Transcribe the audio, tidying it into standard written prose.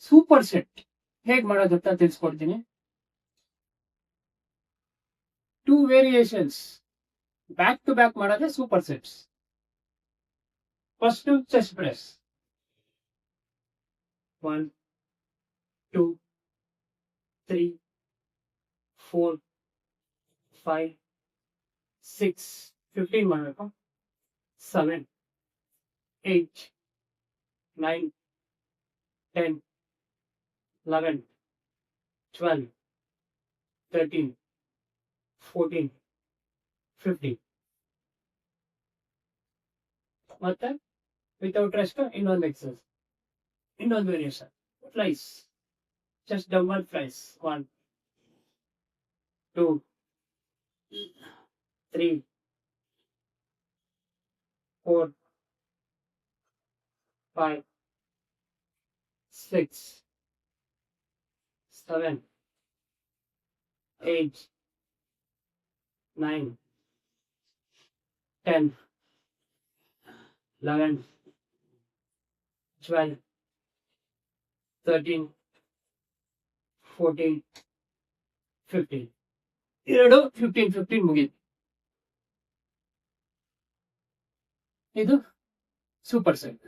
Super set ಹೇಗ್ ಮಾಡೋದು ಅಂತ ತಿಳಿಸ್ಕೊಡ್ತೀನಿ. 2 ವೇರಿಯೇಷನ್ಸ್ ಬ್ಯಾಕ್ ಟು ಬ್ಯಾಕ್ ಮಾಡೋದೇ super sets. First chest press 1 2 3 4 5 6 15 ಮಾಡಬೇಕು. 7 8 9 10 11 12 13 14 15. ಮತ್ತೆ ವಿತೌಟ್ ರೆಸ್ಟ್ ಇನ್ನೊಂದು ಎಕ್ಸರ್ಸೈಸ್, ಇನ್ನೊಂದು variation flies, chest dumbbell flies 1 2 3 4 5 6 7 8 9 10 11 12 13 14 15. ಎರಡು 15 ಮುಗೀತು. ಇದು ಸೂಪರ್ ಸೆಟ್.